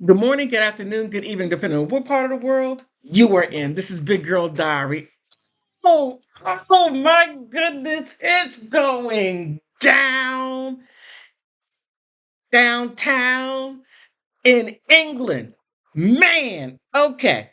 Good morning, good afternoon, good evening, depending on what part of the world you are in. This is Big Girl Diary. Oh, oh my goodness, it's going down downtown in England. Man, okay.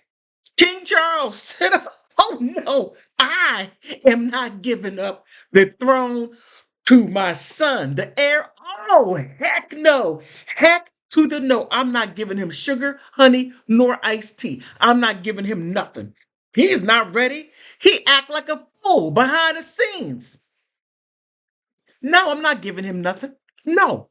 King Charles said, oh no, I am not giving up the throne to my son, the heir. Oh, heck no. Heck to the no. I'm not giving him sugar, honey, nor iced tea. I'm not giving him nothing. He's not ready. He act like a fool behind the scenes. No, I'm not giving him nothing. No.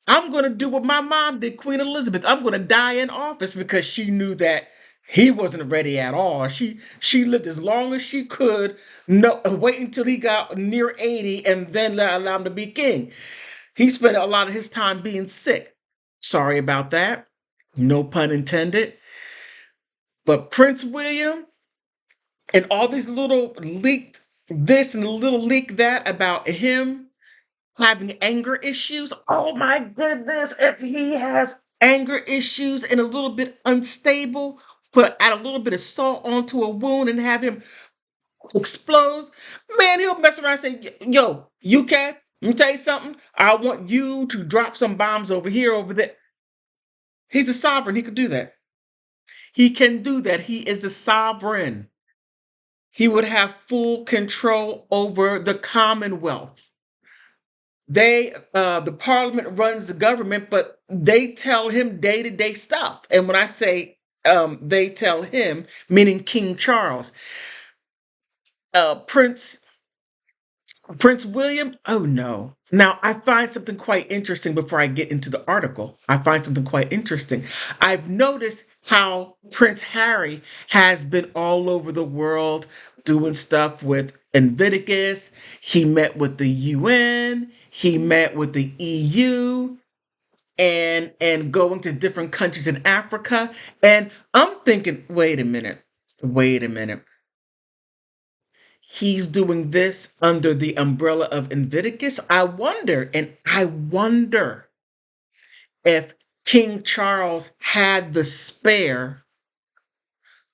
I'm going to do what my mom did, Queen Elizabeth. I'm going to die in office because she knew that he wasn't ready at all. She lived as long as she could, no, wait until he got near 80 and then allow him to be king. He spent a lot of his time being sick. Sorry about that. No pun intended. But Prince William and all these little leaked this and a little leak that about him having anger issues. Oh my goodness. If he has anger issues and a little bit unstable, add a little bit of salt onto a wound and have him explode, man, he'll mess around and say, yo, UK, let me tell you something. I want you to drop some bombs over here, over there. He's a sovereign. He could do that. He can do that. He is a sovereign. He would have full control over the commonwealth. The parliament runs the government, but they tell him day to day stuff. And when I say they tell him, meaning King Charles, Prince William, oh no. Now, I find something quite interesting before I get into the article. I find something quite interesting. I've noticed how Prince Harry has been all over the world doing stuff with Leviticus. He met with the UN, he met with the EU, and going to different countries in Africa. And I'm thinking, wait a minute. He's doing this under the umbrella of Leviticus. I wonder if King Charles had the spare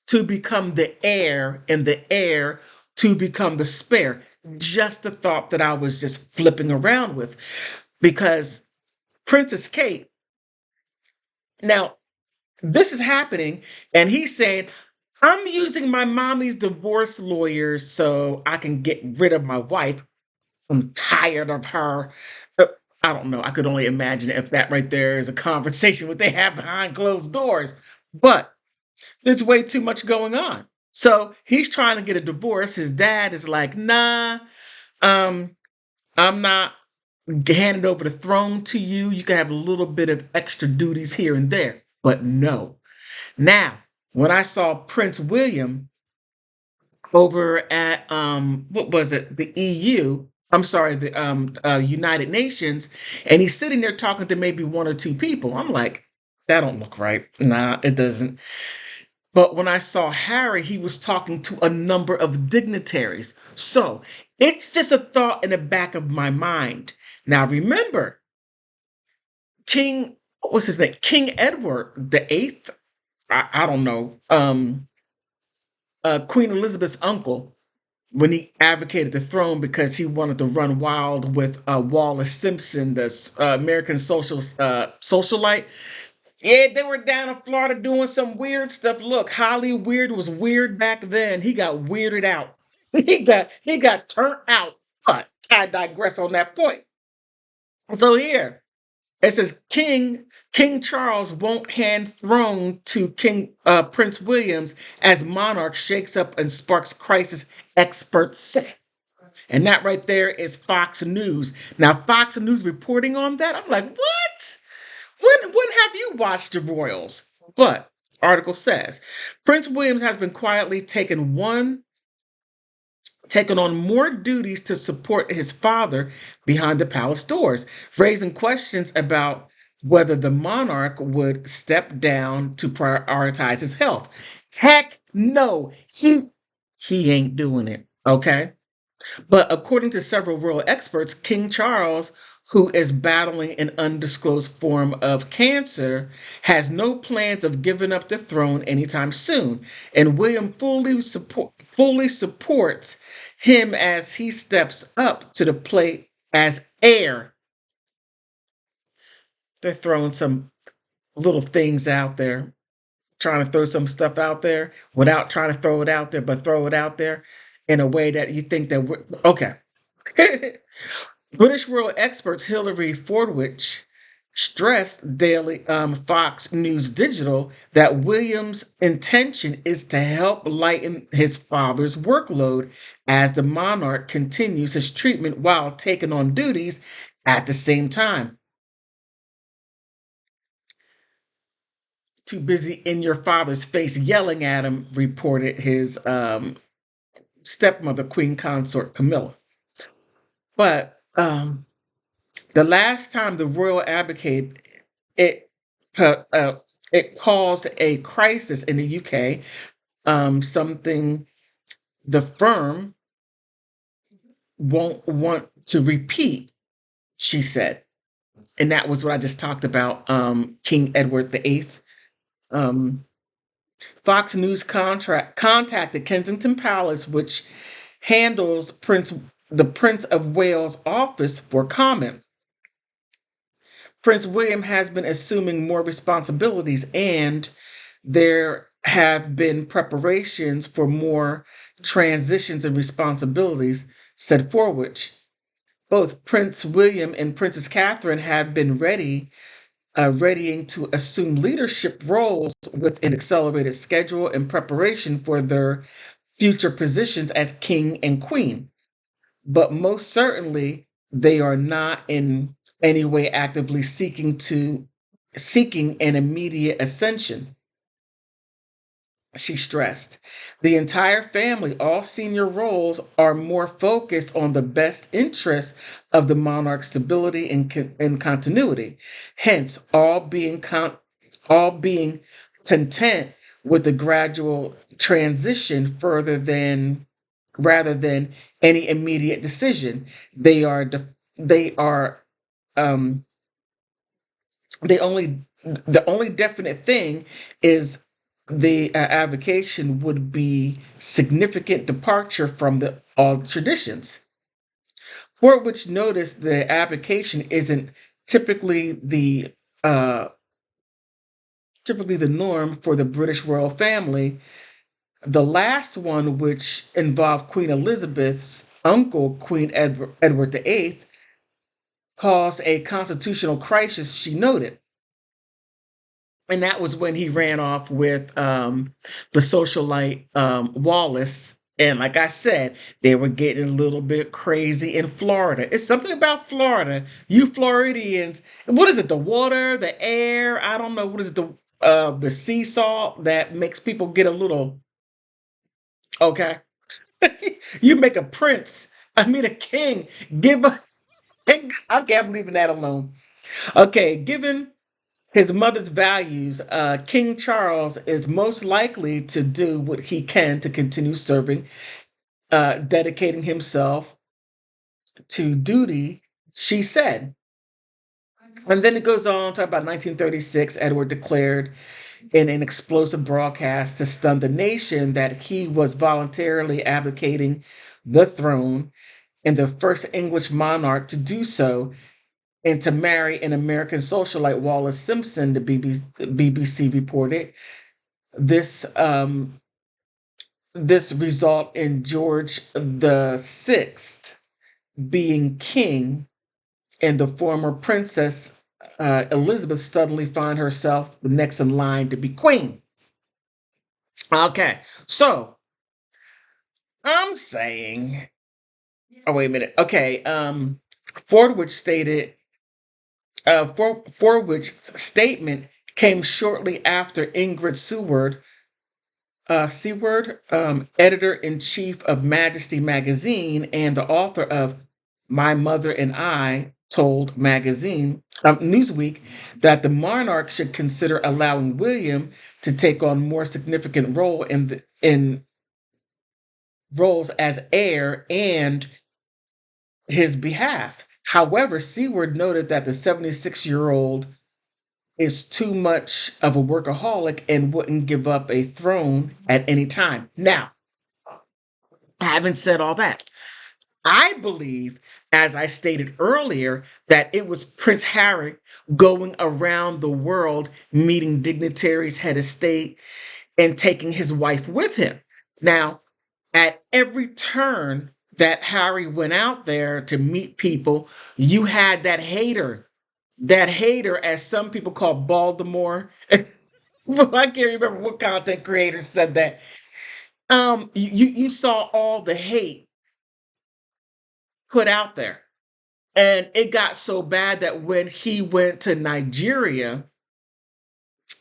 to become the heir and the heir to become the spare. Just a thought that I was just flipping around with because Princess Kate, now this is happening, and he's saying, I'm using my mommy's divorce lawyers so I can get rid of my wife. I'm tired of her. Uh, I don't know. I could only imagine if that right there is a conversation what they have behind closed doors. But there's way too much going on. So he's trying to get a divorce. His dad is like, nah, um, I'm not handing over the throne to you. You can have a little bit of extra duties here and there. But no. Now, when I saw Prince William over at what was it, the EU, I'm sorry, the United Nations, and he's sitting there talking to maybe one or two people, I'm like, that don't look right. Nah, it doesn't. But when I saw Harry, he was talking to a number of dignitaries. So it's just a thought in the back of my mind. Now remember, King, what was his name, King Edward the Eighth, I don't know, Queen Elizabeth's uncle, when he advocated the throne because he wanted to run wild with Wallace Simpson, the American socialite. Yeah, they were down in Florida doing some weird stuff. Look, Hollywood was weird back then. He got weirded out. He got turned out. But I digress on that point. So here it says King Charles won't hand throne to King Prince Williams as monarch shakes up and sparks crisis. Experts say. And that right there is Fox News. Now, Fox News reporting on that, I'm like, what? When have you watched the Royals? But article says Prince Williams has been quietly taking on more duties to support his father behind the palace doors, raising questions about whether the monarch would step down to prioritize his health. Heck no, he ain't doing it. Okay. But according to several royal experts, King Charles, who is battling an undisclosed form of cancer, has no plans of giving up the throne anytime soon, and William fully supports him as he steps up to the plate as heir. They're throwing some little things out there, trying to throw some stuff out there without trying to throw it out there, but throw it out there in a way that you think that we're okay. British royal experts Hilary Fordwich stressed Daily Fox News Digital that William's intention is to help lighten his father's workload as the monarch continues his treatment while taking on duties at the same time. Too busy in your father's face yelling at him, reported his stepmother, Queen Consort Camilla. But the last time the royal advocate, it it caused a crisis in the UK. Something the firm won't want to repeat, she said, and that was what I just talked about. King Edward VIII. Um, Fox News contacted Kensington Palace, which handles the Prince of Wales office, for comment. Prince William has been assuming more responsibilities, and there have been preparations for more transitions and responsibilities, said Forwich. Both Prince William and Princess Catherine have been readying to assume leadership roles with an accelerated schedule in preparation for their future positions as king and queen. But most certainly, they are not in any way actively seeking an immediate ascension. She stressed. The entire family, all senior roles, are more focused on the best interests of the monarch's stability and continuity. Hence, all being content with the gradual transition rather than any immediate decision. They are um, the only definite thing is the avocation would be significant departure from the all traditions. For which notice the avocation isn't typically the uh, typically the norm for the British royal family. The last one, which involved Queen Elizabeth's uncle, Edward VIII, caused a constitutional crisis, she noted. And that was when he ran off with the socialite Wallace. And like I said, they were getting a little bit crazy in Florida. It's something about Florida. You Floridians, what is it? The water, the air? I don't know. What is it? The sea salt that makes people get a little okay. You make a prince. I mean a king. Give a. Okay, I'm leaving that alone. Okay, given his mother's values, King Charles is most likely to do what he can to continue serving, dedicating himself to duty, she said. And then it goes on to about 1936. Edward declared in an explosive broadcast to stun the nation that he was voluntarily abdicating the throne, and the first English monarch to do so, and to marry an American socialite, Wallace Simpson, the BBC reported. This this result in George the Sixth being king, and the former princess Elizabeth suddenly find herself the next in line to be queen. Okay, so I'm saying, oh wait a minute. Okay, Fordwich stated, Fordwich's statement came shortly after Ingrid Seward, editor in chief of Majesty magazine and the author of My Mother and I, told Newsweek that the monarch should consider allowing William to take on more significant role in roles as heir and his behalf. However, Seward noted that the 76-year-old is too much of a workaholic and wouldn't give up a throne at any time. Now, having said all that, I believe, as I stated earlier, that it was Prince Harry going around the world, meeting dignitaries, head of state, and taking his wife with him. Now, at every turn that Harry went out there to meet people, you had that hater, as some people call Baltimore. Well, I can't remember what content creator said that. You saw all the hate put out there. And it got so bad that when he went to Nigeria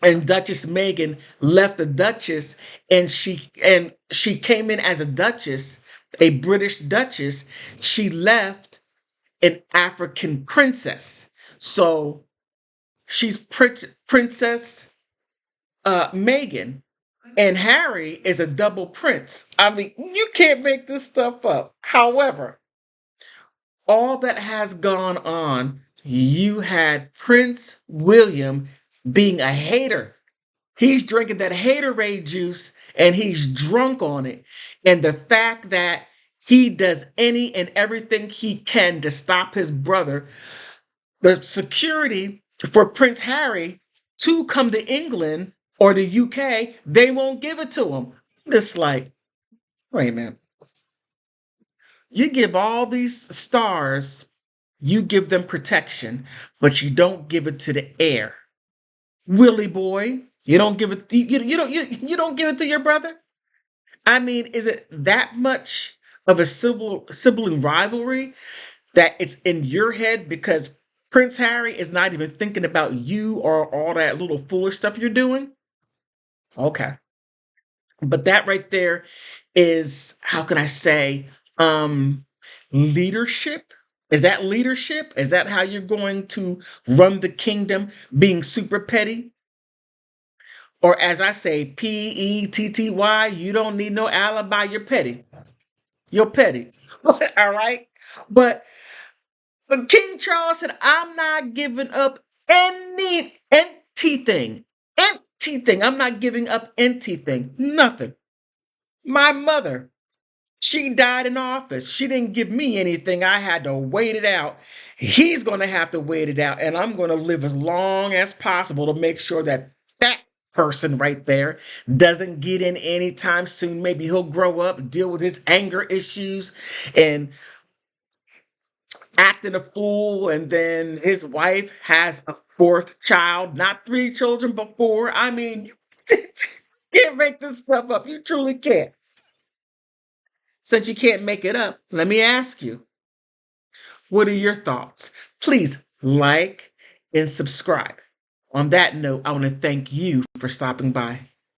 and Duchess Meghan left the Duchess and she came in as a Duchess, a British Duchess, she left an African princess. So she's Princess Meghan, and Harry is a double prince. I mean, you can't make this stuff up. However, all that has gone on, you had Prince William being a hater. He's drinking that haterade juice and he's drunk on it. And the fact that he does any and everything he can to stop his brother, the security for Prince Harry to come to England or the UK, they won't give it to him. Just like, wait a minute. You give all these stars, you give them protection, but you don't give it to the heir. Willie boy, you don't give it. You don't give it to your brother. I mean, is it that much of a sibling rivalry that it's in your head because Prince Harry is not even thinking about you or all that little foolish stuff you're doing? Okay, but that right there is, how can I say, um leadership. Is that leadership? Is that how you're going to run the kingdom, being super petty? Or as I say, petty, you don't need no alibi, you're petty. You're petty. All right. But King Charles said, I'm not giving up any anything. Anything. I'm not giving up anything. Nothing. My mother, she died in office. She didn't give me anything. I had to wait it out. He's going to have to wait it out. And I'm going to live as long as possible to make sure that that person right there doesn't get in anytime soon. Maybe he'll grow up, deal with his anger issues, and acting a fool. And then his wife has a fourth child, not three children before. I mean, you can't make this stuff up. You truly can't. Since you can't make it up, let me ask you, what are your thoughts? Please like and subscribe. On that note, I want to thank you for stopping by.